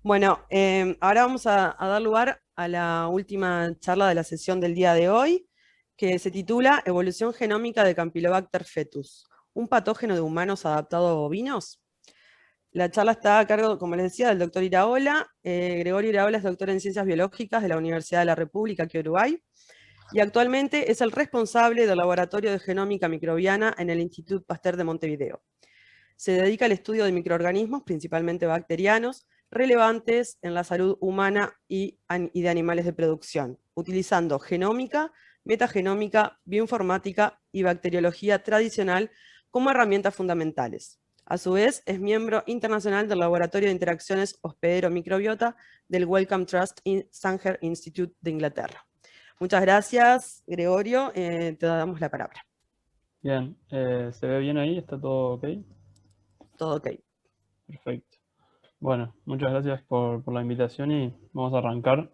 Bueno, ahora vamos a dar lugar a la última charla de la sesión del día de hoy, que se titula Evolución genómica de Campylobacter fetus, un patógeno de humanos adaptado a bovinos. La charla está a cargo, como les decía, del doctor Iraola. Gregorio Iraola es doctor en Ciencias Biológicas de la Universidad de la República, aquí en Uruguay, y actualmente es el responsable del Laboratorio de Genómica Microbiana en el Institut Pasteur de Montevideo. Se dedica al estudio de microorganismos, principalmente bacterianos, relevantes en la salud humana y de animales de producción, utilizando genómica, metagenómica, bioinformática y bacteriología tradicional como herramientas fundamentales. A su vez, es miembro internacional del Laboratorio de Interacciones Hospedero-Microbiota del Wellcome Trust Sanger Institute de Inglaterra. Muchas gracias, Gregorio. Te damos la palabra. Bien, ¿se ve bien ahí? ¿Está todo ok? Todo ok. Perfecto. Bueno, muchas gracias por la invitación y vamos a arrancar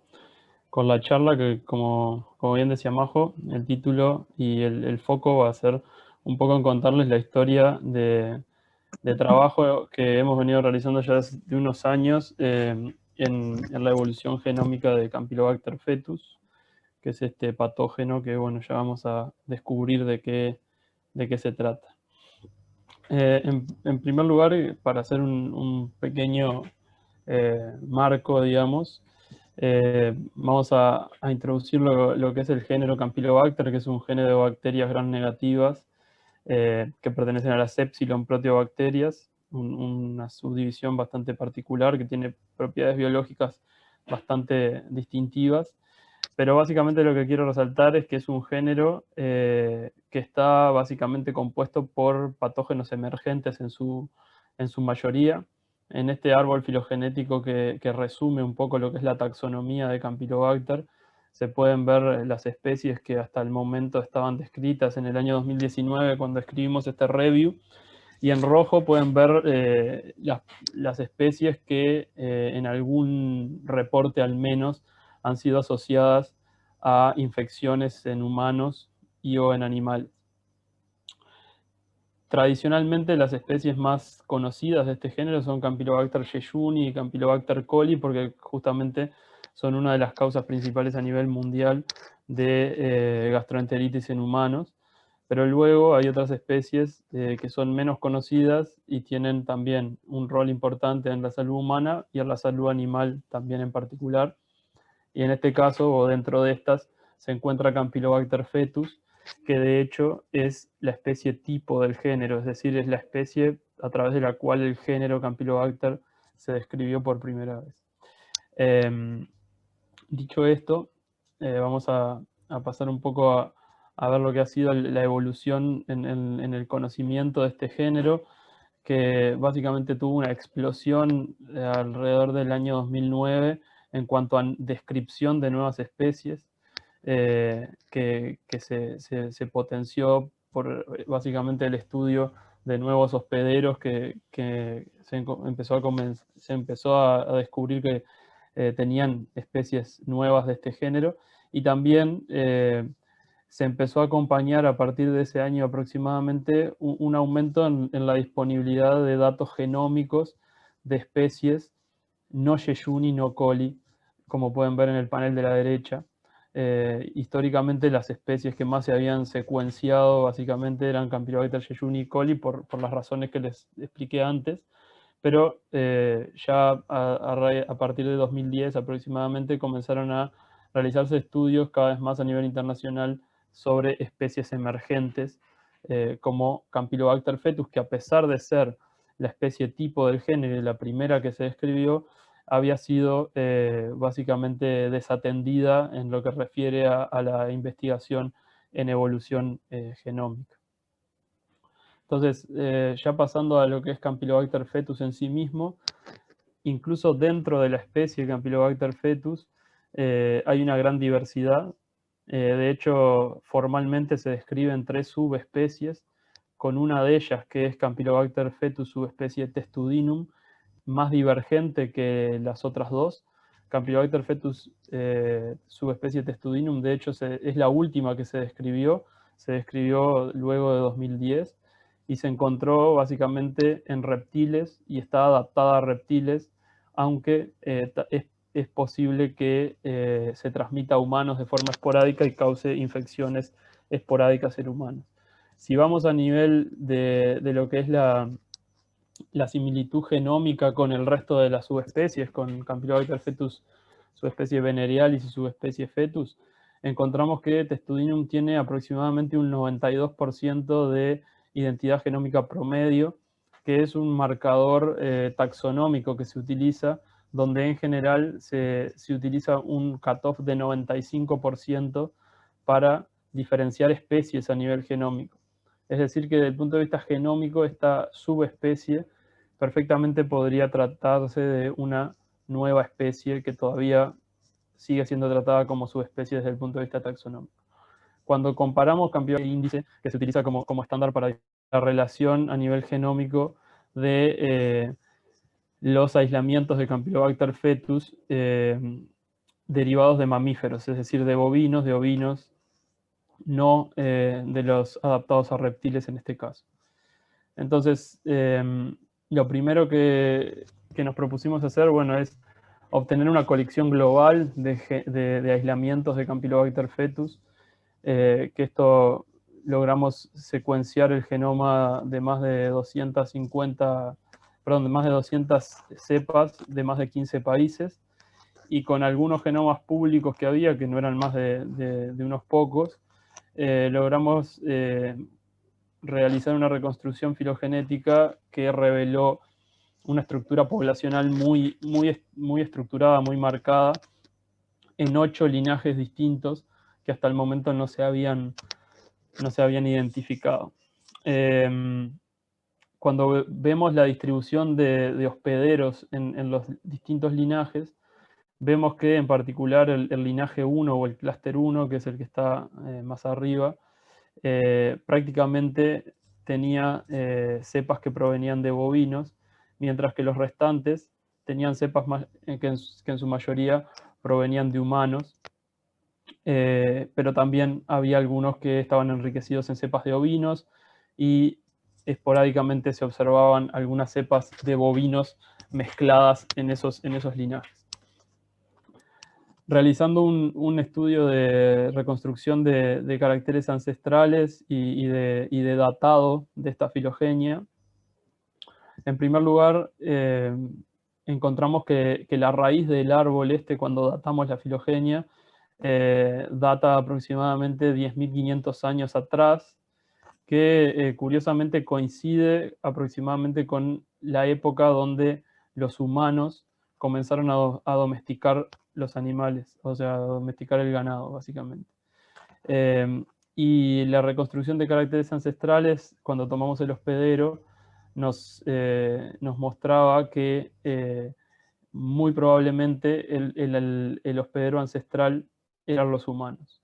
con la charla que, como bien decía Majo, el título y el foco va a ser un poco en contarles la historia de trabajo que hemos venido realizando ya desde unos años en la evolución genómica de Campylobacter fetus, que es este patógeno que, bueno, ya vamos a descubrir de qué se trata. En primer lugar, para hacer un pequeño marco, digamos, vamos a introducir lo que es el género Campylobacter, que es un género de bacterias gram negativas que pertenecen a las Epsilon proteobacterias, una subdivisión bastante particular que tiene propiedades biológicas bastante distintivas. Pero básicamente lo que quiero resaltar es que es un género que está básicamente compuesto por patógenos emergentes en su mayoría. En este árbol filogenético que resume un poco lo que es la taxonomía de Campylobacter, se pueden ver las especies que hasta el momento estaban descritas en el año 2019 cuando escribimos este review. Y en rojo pueden ver las especies que en algún reporte al menos han sido asociadas a infecciones en humanos y o en animales. Tradicionalmente las especies más conocidas de este género son Campylobacter jejuni y Campylobacter coli porque justamente son una de las causas principales a nivel mundial de gastroenteritis en humanos. Pero luego hay otras especies que son menos conocidas y tienen también un rol importante en la salud humana y en la salud animal también en particular. Y en este caso, o dentro de estas, se encuentra Campylobacter fetus, que de hecho es la especie tipo del género, es decir, es la especie a través de la cual el género Campylobacter se describió por primera vez. Eh, Dicho esto, vamos a pasar un poco a ver lo que ha sido la evolución en el conocimiento de este género, que básicamente tuvo una explosión alrededor del año 2009 en cuanto a descripción de nuevas especies, que se potenció por básicamente el estudio de nuevos hospederos que se empezó a descubrir que tenían especies nuevas de este género y también se empezó a acompañar a partir de ese año aproximadamente un aumento en la disponibilidad de datos genómicos de especies no Yeyuni, no coli, como pueden ver en el panel de la derecha. Históricamente las especies que más se habían secuenciado básicamente eran Campylobacter jejuni y coli por las razones que les expliqué antes, pero ya a partir de 2010 aproximadamente comenzaron a realizarse estudios cada vez más a nivel internacional sobre especies emergentes como Campylobacter fetus, que a pesar de ser la especie tipo del género y la primera que se describió, había sido básicamente desatendida en lo que refiere a la investigación en evolución genómica. Entonces, ya pasando a lo que es Campylobacter fetus en sí mismo, incluso dentro de la especie Campylobacter fetus hay una gran diversidad. De hecho, formalmente se describen 3 subespecies, con una de ellas que es Campylobacter fetus subespecie Testudinum, más divergente que las otras dos. Campylobacter fetus subespecie Testudinum, de hecho, es la última que se describió luego de 2010 y se encontró básicamente en reptiles y está adaptada a reptiles, aunque es posible que se transmita a humanos de forma esporádica y cause infecciones esporádicas en humanos. Si vamos a nivel de lo que es la similitud genómica con el resto de las subespecies, con Campylobacter fetus, subespecie Venerialis y subespecie fetus, encontramos que Testudinum tiene aproximadamente un 92% de identidad genómica promedio, que es un marcador taxonómico que se utiliza, donde en general se utiliza un cutoff de 95% para diferenciar especies a nivel genómico. Es decir, que desde el punto de vista genómico, esta subespecie perfectamente podría tratarse de una nueva especie que todavía sigue siendo tratada como subespecie desde el punto de vista taxonómico. Cuando comparamos Campylobacter índice, que se utiliza como estándar para la relación a nivel genómico de los aislamientos de Campylobacter fetus derivados de mamíferos, es decir, de bovinos, de ovinos, no de los adaptados a reptiles en este caso. Entonces, lo primero que nos propusimos hacer, bueno, es obtener una colección global de aislamientos de Campylobacter fetus, que esto logramos secuenciar el genoma de más de 250, perdón, de más de 200 cepas de más de 15 países, y con algunos genomas públicos que había, que no eran más de unos pocos, logramos realizar una reconstrucción filogenética que reveló una estructura poblacional muy estructurada, muy marcada, en 8 linajes distintos que hasta el momento no se habían identificado. Cuando vemos la distribución de hospederos en los distintos linajes, vemos que en particular el linaje 1 o el clúster 1, que es el que está más arriba, prácticamente tenía cepas que provenían de bovinos, mientras que los restantes tenían cepas que en su mayoría provenían de humanos, pero también había algunos que estaban enriquecidos en cepas de ovinos, y esporádicamente se observaban algunas cepas de bovinos mezcladas en esos linajes. Realizando un estudio de reconstrucción de caracteres ancestrales y de datado de esta filogenia, en primer lugar, encontramos que la raíz del árbol cuando datamos la filogenia, data aproximadamente 10.500 años atrás, que curiosamente coincide aproximadamente con la época donde los humanos comenzaron a domesticar los animales, o sea, a domesticar el ganado, básicamente. Y la reconstrucción de caracteres ancestrales, cuando tomamos el hospedero, nos mostraba que muy probablemente el hospedero ancestral eran los humanos.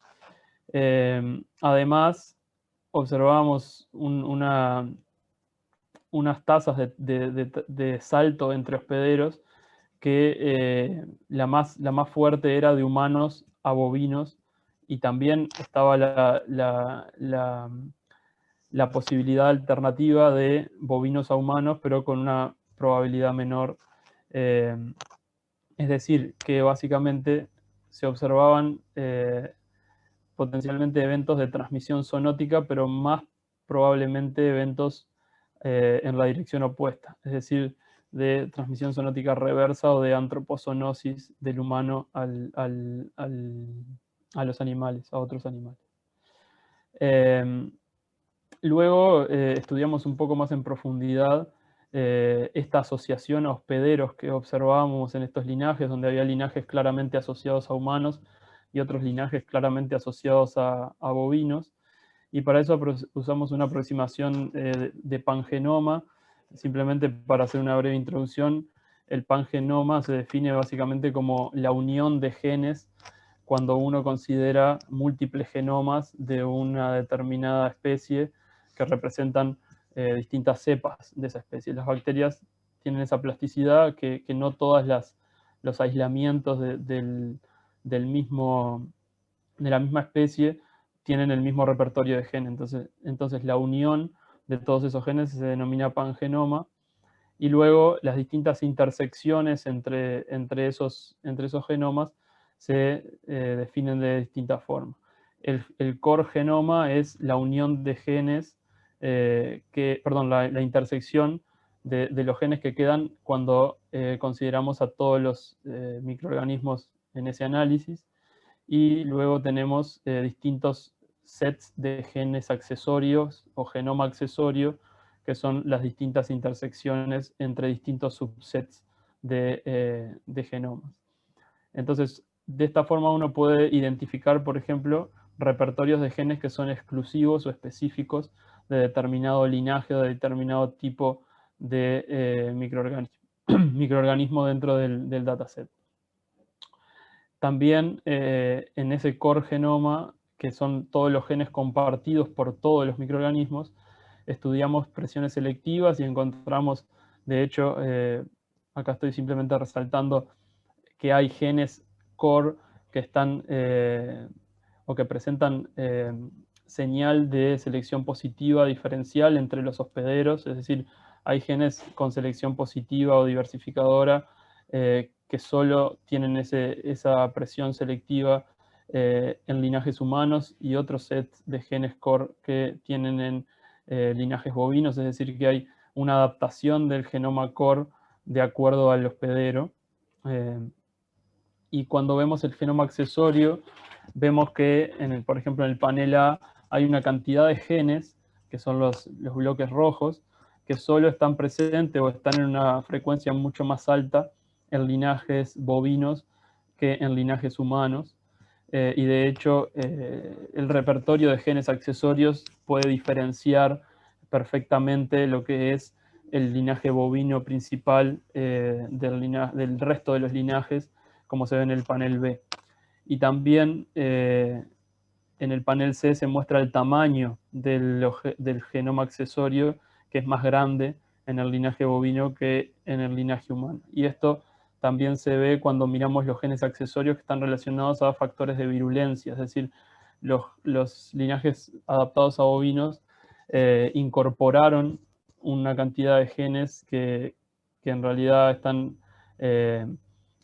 Además, observamos unas tasas de salto entre hospederos, que la más fuerte era de humanos a bovinos, y también estaba la posibilidad alternativa de bovinos a humanos, pero con una probabilidad menor. Es decir, que básicamente se observaban potencialmente eventos de transmisión zoonótica, pero más probablemente eventos en la dirección opuesta, es decir, de transmisión zoonótica reversa o de antropozoonosis del humano a los animales, a otros animales. Luego estudiamos un poco más en profundidad esta asociación a hospederos que observábamos en estos linajes, donde había linajes claramente asociados a humanos y otros linajes claramente asociados a bovinos. Y para eso usamos una aproximación de pangenoma. Simplemente para hacer una breve introducción, el pangenoma se define básicamente como la unión de genes cuando uno considera múltiples genomas de una determinada especie que representan distintas cepas de esa especie. Las bacterias tienen esa plasticidad que no todos los aislamientos de la misma especie tienen el mismo repertorio de genes. Entonces la unión de todos esos genes se denomina pangenoma, y luego las distintas intersecciones entre esos genomas se definen de distintas formas. El core genoma es la unión de genes, la intersección de los genes que quedan cuando consideramos a todos los microorganismos en ese análisis, y luego tenemos distintos sets de genes accesorios o genoma accesorio, que son las distintas intersecciones entre distintos subsets de genomas. Entonces, de esta forma uno puede identificar, por ejemplo, repertorios de genes que son exclusivos o específicos de determinado linaje o de determinado tipo de microorganismo dentro del dataset. También en ese core genoma, que son todos los genes compartidos por todos los microorganismos, estudiamos presiones selectivas y encontramos, de hecho, acá estoy simplemente resaltando que hay genes core que están o que presentan señal de selección positiva diferencial entre los hospederos, es decir, hay genes con selección positiva o diversificadora que solo tienen esa presión selectiva en linajes humanos, y otros sets de genes core que tienen en linajes bovinos, es decir, que hay una adaptación del genoma core de acuerdo al hospedero. Y cuando vemos el genoma accesorio, vemos que, por ejemplo, en el panel A hay una cantidad de genes, que son los bloques rojos, que solo están presentes o están en una frecuencia mucho más alta en linajes bovinos que en linajes humanos. Y de hecho, el repertorio de genes accesorios puede diferenciar perfectamente lo que es el linaje bovino principal del resto de los linajes, como se ve en el panel B. Y también en el panel C se muestra el tamaño del genoma accesorio, que es más grande en el linaje bovino que en el linaje humano. Y esto también se ve cuando miramos los genes accesorios que están relacionados a factores de virulencia, es decir, los linajes adaptados a bovinos incorporaron una cantidad de genes que en realidad están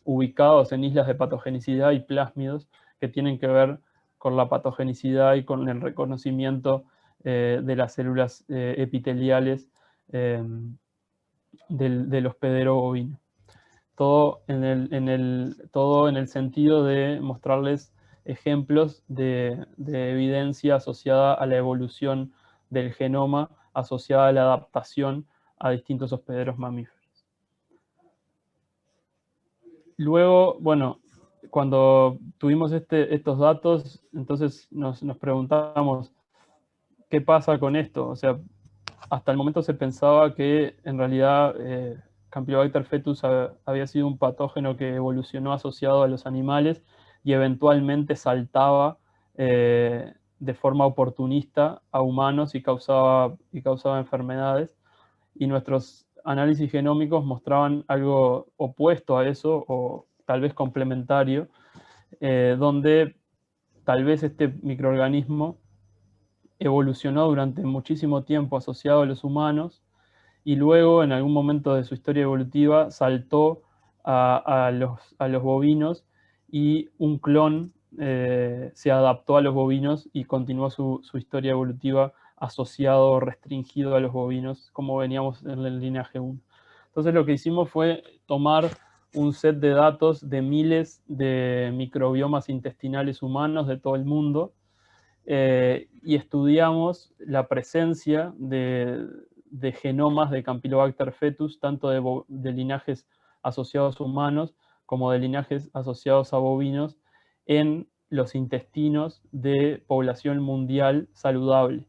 ubicados en islas de patogenicidad y plásmidos, que tienen que ver con la patogenicidad y con el reconocimiento de las células epiteliales del hospedero bovino. Todo en el sentido de mostrarles ejemplos de evidencia asociada a la evolución del genoma, asociada a la adaptación a distintos hospederos mamíferos. Luego, bueno, cuando tuvimos estos datos, entonces nos preguntamos, ¿qué pasa con esto? O sea, hasta el momento se pensaba que en realidad Campylobacter fetus había sido un patógeno que evolucionó asociado a los animales y eventualmente saltaba de forma oportunista a humanos y causaba enfermedades. Y nuestros análisis genómicos mostraban algo opuesto a eso, o tal vez complementario, donde tal vez este microorganismo evolucionó durante muchísimo tiempo asociado a los humanos, y luego en algún momento de su historia evolutiva saltó a los bovinos, y un clon se adaptó a los bovinos y continuó su historia evolutiva asociado o restringido a los bovinos, como veníamos en el linaje 1. Entonces lo que hicimos fue tomar un set de datos de miles de microbiomas intestinales humanos de todo el mundo, y estudiamos la presencia de genomas de Campylobacter fetus, tanto de linajes asociados a humanos como de linajes asociados a bovinos, en los intestinos de población mundial saludable,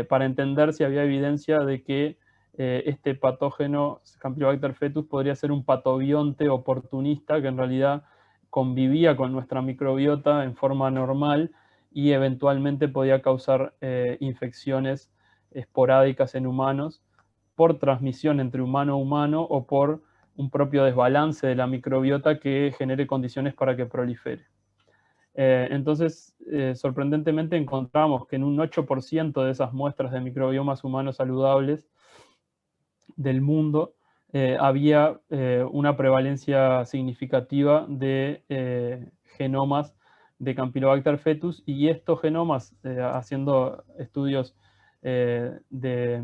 para entender si había evidencia de que este patógeno Campylobacter fetus podría ser un patobionte oportunista que en realidad convivía con nuestra microbiota en forma normal y eventualmente podía causar infecciones esporádicas en humanos por transmisión entre humano a humano o por un propio desbalance de la microbiota que genere condiciones para que prolifere. Entonces, sorprendentemente encontramos que en un 8% de esas muestras de microbiomas humanos saludables del mundo, había una prevalencia significativa de genomas de Campylobacter fetus, y estos genomas, haciendo estudios de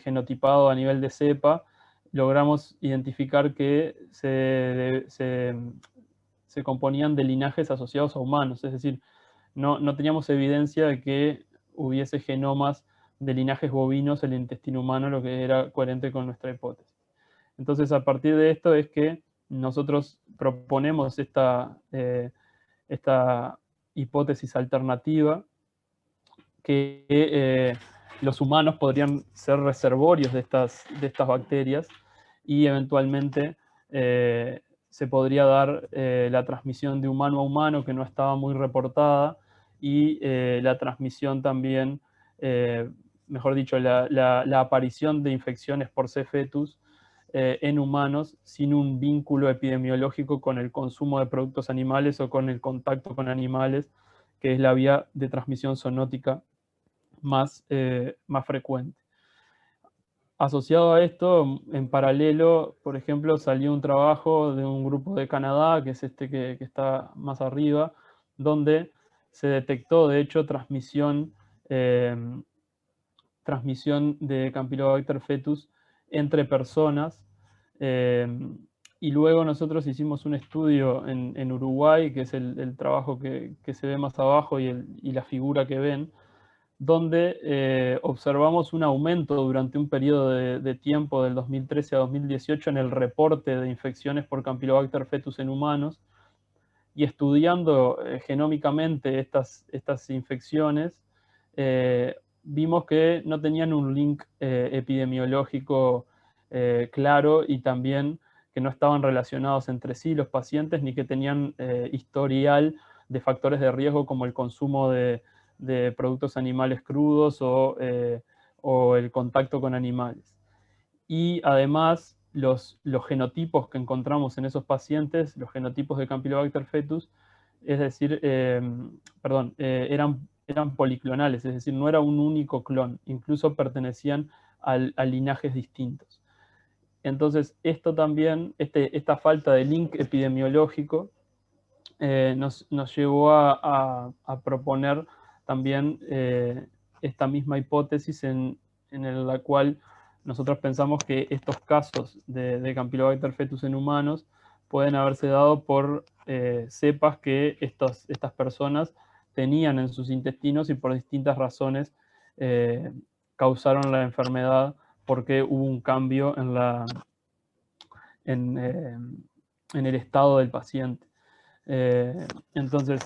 genotipado a nivel de cepa, logramos identificar que se componían de linajes asociados a humanos, es decir, no teníamos evidencia de que hubiese genomas de linajes bovinos en el intestino humano, lo que era coherente con nuestra hipótesis. Entonces, a partir de esto es que nosotros proponemos esta hipótesis alternativa, que los humanos podrían ser reservorios de estas bacterias, y eventualmente se podría dar la transmisión de humano a humano, que no estaba muy reportada, y la transmisión también, mejor dicho, la aparición de infecciones por C. fetus en humanos sin un vínculo epidemiológico con el consumo de productos animales o con el contacto con animales, que es la vía de transmisión zoonótica más frecuente. Asociado a esto, en paralelo, por ejemplo, salió un trabajo de un grupo de Canadá, que es este que está más arriba, donde se detectó, de hecho, transmisión de Campylobacter fetus entre personas. Y luego nosotros hicimos un estudio en Uruguay, que es el trabajo que se ve más abajo y la figura que ven, donde observamos un aumento durante un periodo de tiempo del 2013 a 2018 en el reporte de infecciones por Campylobacter fetus en humanos, y estudiando genómicamente estas infecciones, vimos que no tenían un link epidemiológico claro, y también que no estaban relacionados entre sí los pacientes, ni que tenían historial de factores de riesgo como el consumo de productos animales crudos o el contacto con animales. Y además, los genotipos que encontramos en esos pacientes, los genotipos de Campylobacter fetus, es decir, eran policlonales, es decir, no era un único clon, incluso pertenecían a linajes distintos. Entonces, esto también, esta falta de link epidemiológico nos llevó a proponer también esta misma hipótesis en la cual nosotros pensamos que estos casos de Campylobacter fetus en humanos pueden haberse dado por cepas que estas personas tenían en sus intestinos, y por distintas razones causaron la enfermedad, porque hubo un cambio en el estado del paciente. Entonces,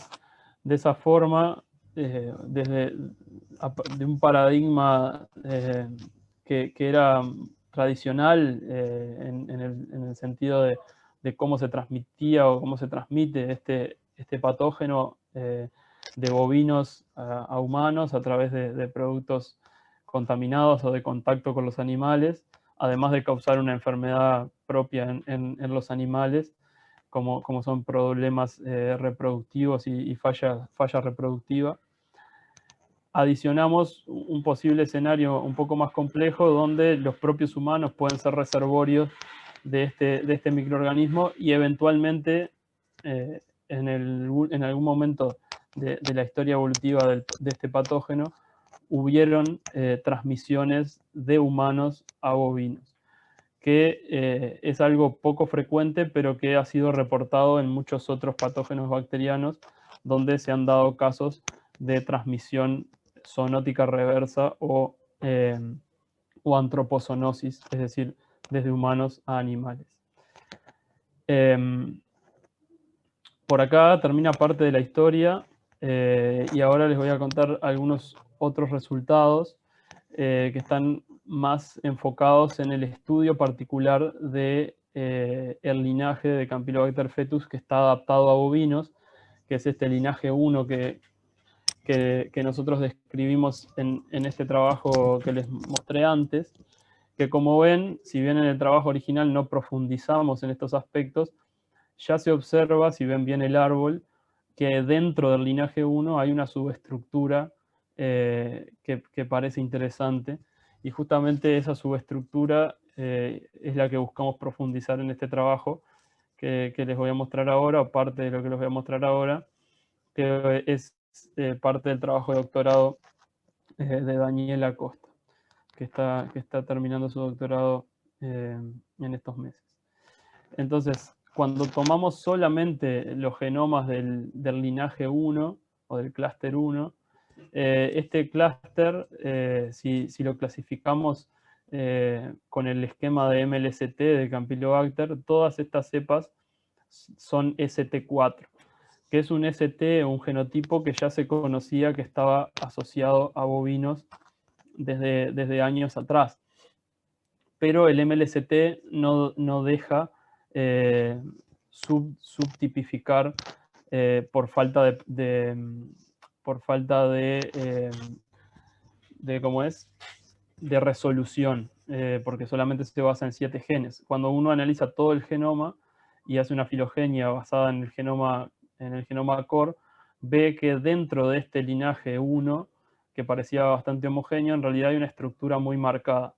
de esa forma, de un paradigma que era tradicional en el sentido de cómo se transmitía o cómo se transmite este patógeno de bovinos a humanos a través de productos contaminados o de contacto con los animales, además de causar una enfermedad propia en los animales, como son problemas reproductivos y falla reproductiva. Adicionamos un posible escenario un poco más complejo, donde los propios humanos pueden ser reservorios de este microorganismo, y eventualmente en algún momento de la historia evolutiva de este patógeno hubieron transmisiones de humanos a bovinos, que es algo poco frecuente, pero que ha sido reportado en muchos otros patógenos bacterianos, donde se han dado casos de transmisión zoonótica reversa o antropozoonosis, es decir, desde humanos a animales. Por acá termina parte de la historia, y ahora les voy a contar algunos otros resultados que están más enfocados en el estudio particular de el linaje de Campylobacter fetus que está adaptado a bovinos, que es este linaje 1 que nosotros describimos en este trabajo que les mostré antes, que, como ven, si bien en el trabajo original no profundizamos en estos aspectos, ya se observa, si ven bien el árbol, que dentro del linaje 1 hay una subestructura que parece interesante, y justamente esa subestructura es la que buscamos profundizar en este trabajo que les voy a mostrar ahora, o parte de lo que les voy a mostrar ahora, que es parte del trabajo de doctorado de Daniela Acosta, que está terminando su doctorado en estos meses. Entonces, cuando tomamos solamente los genomas del linaje 1 o del clúster 1, este clúster, si lo clasificamos con el esquema de MLST de Campylobacter, todas estas cepas son ST4, que es un ST, un genotipo que ya se conocía que estaba asociado a bovinos desde años atrás. Pero el MLST no deja subtipificar por falta de ¿cómo es? De resolución, porque solamente se basa en 7 genes. Cuando uno analiza todo el genoma y hace una filogenia basada en el genoma core, ve que dentro de este linaje 1, que parecía bastante homogéneo, en realidad hay una estructura muy marcada.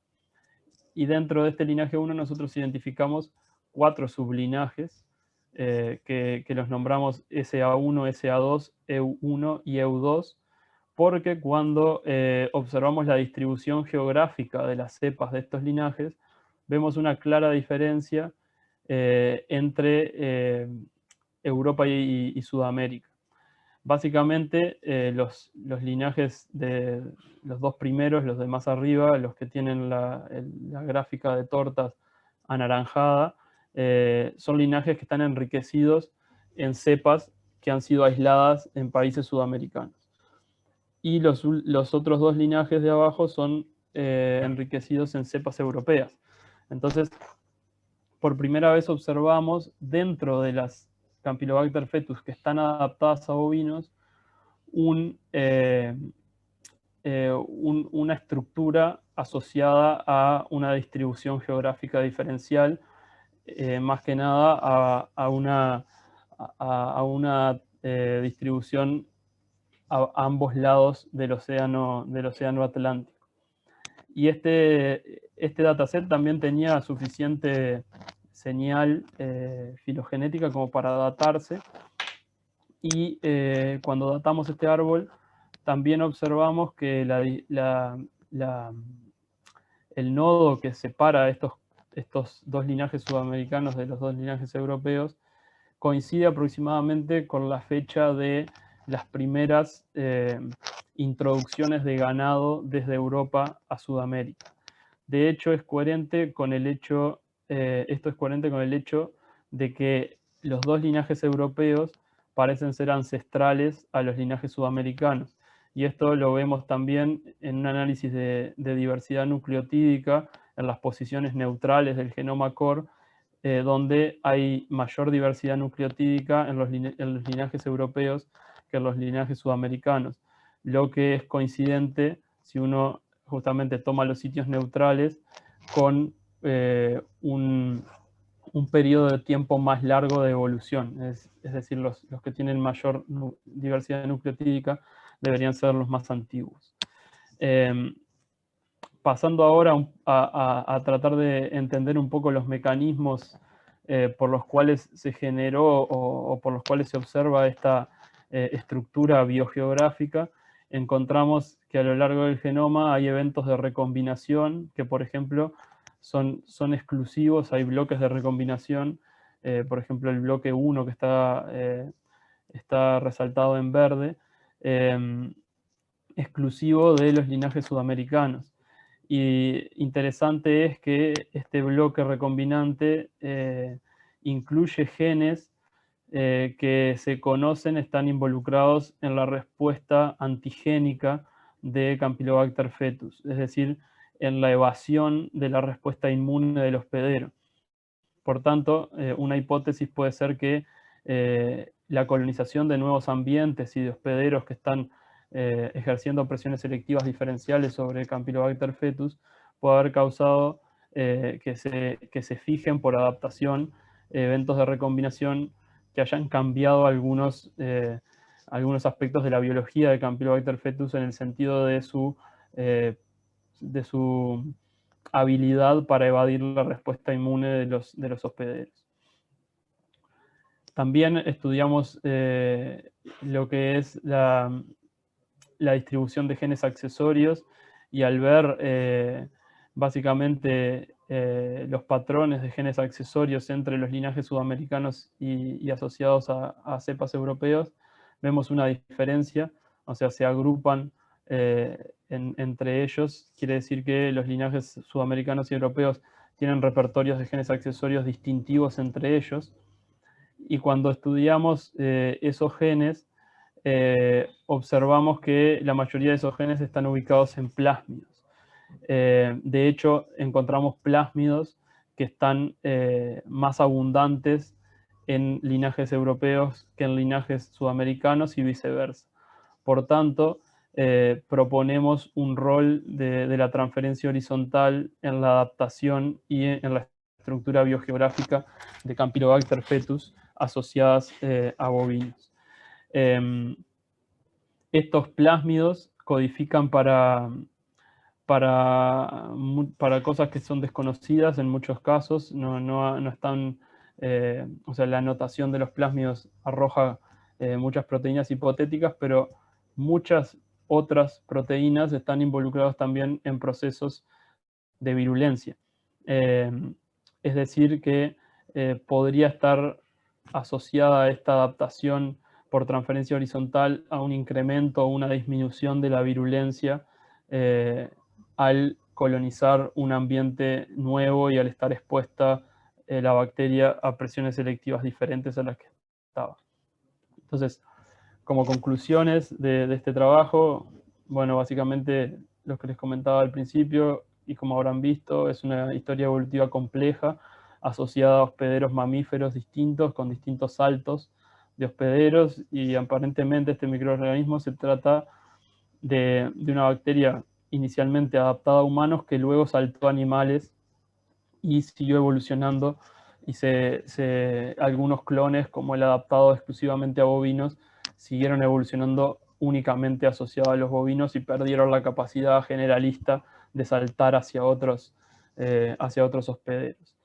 Y dentro de este linaje 1 nosotros identificamos 4 sublinajes, que los nombramos SA1, SA2, EU1 y EU2, porque cuando observamos la distribución geográfica de las cepas de estos linajes, vemos una clara diferencia entre Europa y Sudamérica. Básicamente, los linajes de los dos primeros, los de más arriba, los que tienen la gráfica de tortas anaranjada, son linajes que están enriquecidos en cepas que han sido aisladas en países sudamericanos. Y los otros dos linajes de abajo son enriquecidos en cepas europeas. Entonces, por primera vez observamos dentro de las Campylobacter fetus que están adaptadas a bovinos una estructura asociada a una distribución geográfica diferencial, más que nada a una distribución a ambos lados del océano Atlántico. Y este dataset también tenía suficiente señal filogenética como para datarse, y cuando datamos este árbol también observamos que el nodo que separa estos dos linajes sudamericanos de los dos linajes europeos coincide aproximadamente con la fecha de las primeras introducciones de ganado desde Europa a Sudamérica. De hecho, es coherente con el hecho, esto es coherente con el hecho de que los dos linajes europeos parecen ser ancestrales a los linajes sudamericanos. Y esto lo vemos también en un análisis de diversidad nucleotídica en las posiciones neutrales del genoma core, donde hay mayor diversidad nucleotídica en los linajes europeos que en los linajes sudamericanos, lo que es coincidente si uno justamente toma los sitios neutrales con un periodo de tiempo más largo de evolución. Es decir, los que tienen mayor diversidad nucleotídica deberían ser los más antiguos. Pasando ahora a tratar de entender un poco los mecanismos por los cuales se generó o por los cuales se observa esta estructura biogeográfica, encontramos que a lo largo del genoma hay eventos de recombinación que, por ejemplo, son exclusivos. Hay bloques de recombinación, por ejemplo, el bloque 1 que está resaltado en verde, exclusivo de los linajes sudamericanos. Y interesante es que este bloque recombinante incluye genes que se conocen, están involucrados en la respuesta antigénica de Campylobacter fetus, es decir, en la evasión de la respuesta inmune del hospedero. Por tanto, una hipótesis puede ser que la colonización de nuevos ambientes y de hospederos que están ejerciendo presiones selectivas diferenciales sobre Campylobacter fetus puede haber causado que se fijen por adaptación eventos de recombinación que hayan cambiado algunos aspectos de la biología de Campylobacter fetus en el sentido de su habilidad para evadir la respuesta inmune de los hospederos. También estudiamos lo que es la distribución de genes accesorios, y al ver básicamente los patrones de genes accesorios entre los linajes sudamericanos y asociados a cepas europeos, vemos una diferencia, o sea, se agrupan entre ellos. Quiere decir que los linajes sudamericanos y europeos tienen repertorios de genes accesorios distintivos entre ellos, y cuando estudiamos esos genes, observamos que la mayoría de esos genes están ubicados en plásmidos. De hecho, encontramos plásmidos que están más abundantes en linajes europeos que en linajes sudamericanos y viceversa. Por tanto, proponemos un rol de la transferencia horizontal en la adaptación y en la estructura biogeográfica de Campylobacter fetus asociadas a bovinos. Estos plásmidos codifican para cosas que son desconocidas en muchos casos. No están, o sea, la anotación de los plásmidos arroja muchas proteínas hipotéticas, pero muchas otras proteínas están involucradas también en procesos de virulencia. Es decir, que podría estar asociada a esta adaptación por transferencia horizontal a un incremento o una disminución de la virulencia al colonizar un ambiente nuevo y al estar expuesta la bacteria a presiones selectivas diferentes a las que estaba. Entonces, como conclusiones de este trabajo, bueno, básicamente lo que les comentaba al principio, y como habrán visto, es una historia evolutiva compleja asociada a hospederos mamíferos distintos, con distintos saltos de hospederos, y aparentemente este microorganismo se trata de una bacteria inicialmente adaptada a humanos que luego saltó a animales y siguió evolucionando, y algunos clones, como el adaptado exclusivamente a bovinos, siguieron evolucionando únicamente asociados a los bovinos y perdieron la capacidad generalista de saltar hacia otros hospederos.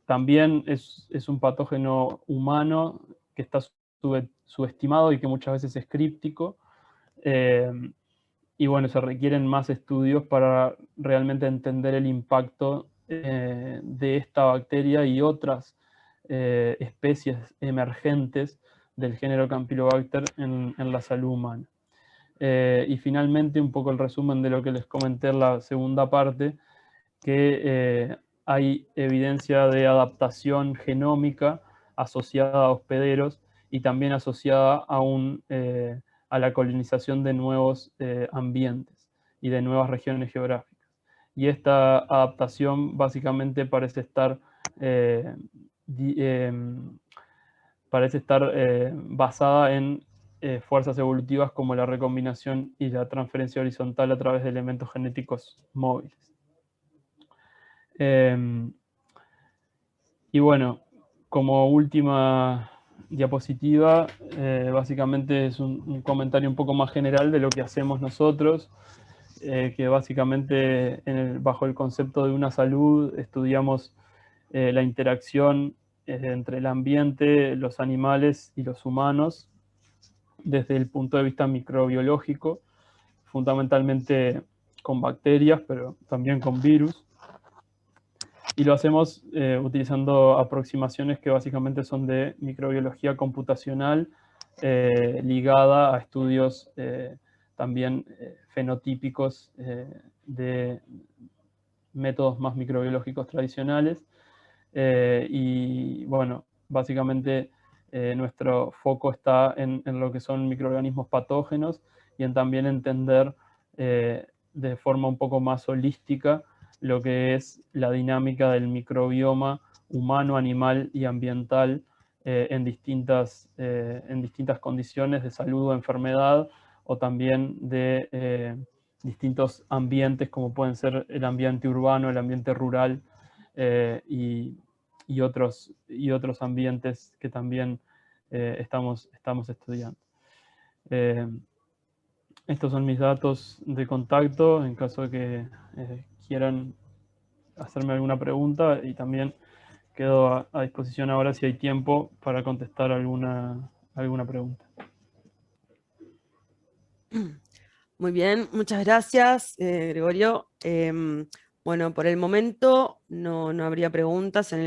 También es un patógeno humano que está subestimado y que muchas veces es críptico. Y bueno, se requieren más estudios para realmente entender el impacto de esta bacteria y otras especies emergentes del género Campylobacter en la salud humana. Y finalmente, un poco el resumen de lo que les comenté en la segunda parte, que hay evidencia de adaptación genómica asociada a hospederos y también asociada a la colonización de nuevos ambientes y de nuevas regiones geográficas. Y esta adaptación básicamente parece estar basada en fuerzas evolutivas como la recombinación y la transferencia horizontal a través de elementos genéticos móviles. Y bueno, como última diapositiva, básicamente es un comentario un poco más general de lo que hacemos nosotros, que básicamente bajo el concepto de una salud estudiamos la interacción entre el ambiente, los animales y los humanos desde el punto de vista microbiológico, fundamentalmente con bacterias, pero también con virus. Y lo hacemos utilizando aproximaciones que básicamente son de microbiología computacional ligada a estudios también fenotípicos de métodos más microbiológicos tradicionales. Y bueno, básicamente nuestro foco está en lo que son microorganismos patógenos y en también entender de forma un poco más holística lo que es la dinámica del microbioma humano, animal y ambiental en distintas condiciones de salud o enfermedad, o también de distintos ambientes como pueden ser el ambiente urbano, el ambiente rural y otros ambientes que también estamos estudiando. Estos son mis datos de contacto en caso de que quieran hacerme alguna pregunta, y también quedo a disposición ahora si hay tiempo para contestar alguna pregunta. Muy bien, muchas gracias, Gregorio. Bueno, por el momento no habría preguntas en